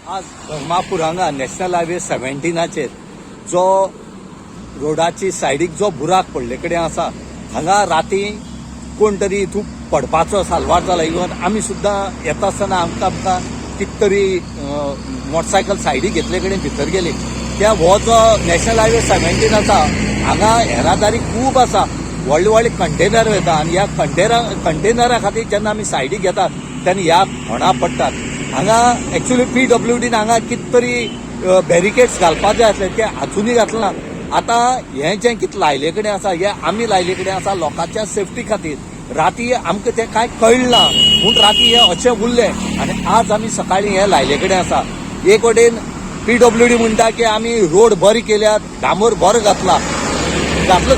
आज धर्मापूर हांगा national highway 17चेर जो रोडाची सायडीक जो बुराक पडले कडेन आसा हांगा राती कोण तरी इतू पडपाचो साल्वार जाला. इवन आमी सुद्दां येता आसतना आमकां कित तरी मोटरसायकल सायडीक घेतले कडेन भितर गेली. त्या हो जो नॅशनल हायवे 17 आसा हांगा येरादारी खूब आसा, व्हडले व्हडले कंटेनर वयता आनी ह्या कंटेनरा खातीर जेन्ना आमी सायडीक घेतात तेन्ना ह्या होणा पडटात. हांगा एक्चुअली PWDन हांगा कित तरी बॅरिकेड्स घालपाक जाय आसले, ते आजुनूय घातले ना. आतां हें जें कितें लायले कडेन आसा हें आमी लायले कडेन आसा लोकांच्या सेफ्टी खातीर. राती आमकां तें कांय कळना म्हूण राती हें अशें उरलें आनी आज आमी सकाळीं हें लायले कडेन आसा. एक वटेन PWD म्हणटा की आमी रोड बरी केल्यात, डांबोर बरो घातला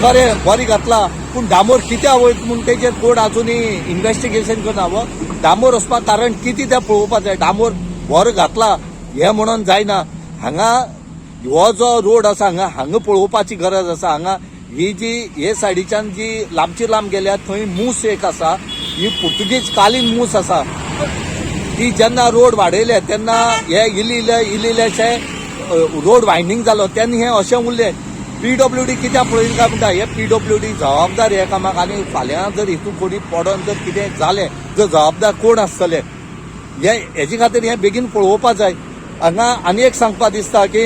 खरें बरी घातला, पूण डांबोर कित्याक वयता म्हूण तेजेर कोण आजुनूय इन्व्हेस्टिगेशन करना. हो डांबोर वचपाक कारण कितें तें पळोवपाक जाय. डांबोर बरो घातला हें म्हणून जायना. हांगा हो जो रोड आसा हांगा पळोवपाची गरज आसा. हांगा ही जी हे सायडीच्यान जी लांबची लांब गेल्या थंय मूस एक आसा, ही पुर्तुगीज कालीन मूस आसा. ती जेन्ना रोड वाडयले तेन्ना हे इल्लेशे रोड वायंडींग जालो तेन्ना हें अशें उरलें. PWD कित्याक पळयना काय म्हणटा, हे PWD जबाबदार हे कामाक. आनी फाल्यां जर हितून कोणी पडोन जर कितें जालें जर जबाबदार कोण आसतले हेजे खातीर हें बेगीन पळोवपाक जाय. हांगा आनी एक सांगपाक दिसता की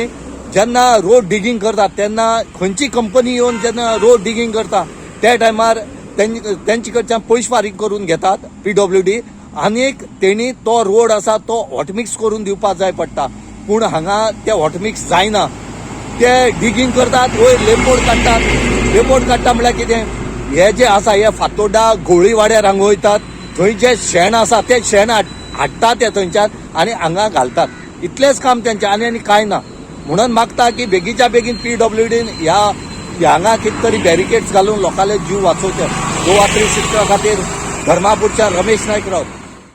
जेन्ना रोड डिगींग करतात तेन्ना खंयची कंपनी येवन जेन्ना रोड डिगींग करता त्या टायमार तेंचे कडच्यान पयशे फारीक करून घेतात PWD. आनीक तेणी तो रोड आसा तो हॉटमिक्स करून दिवपाक जाय पडटा, पूण हांगा ते हॉटमिक्स जायना. ते डिगींग करतात, वयर लेपोड काडटा म्हळ्यार कितें हे जे आसा हे फातोड्डा गोळी वाड्यार हांगा वयतात, थंय जे शेण आसा ते शेण हाडटात ते थंयच्यान आनी हांगा घालतात. इतलेंच काम तेंचें आनी कांय ना. म्हणून मागता की बेगीच्या बेगीन PWDन हांगा कितें तरी बॅरिकेड्स घालून लोकांले जीव वाचोवचे. गोवा 360 खातीर धर्मापूरच्या रमेश नायक रावत.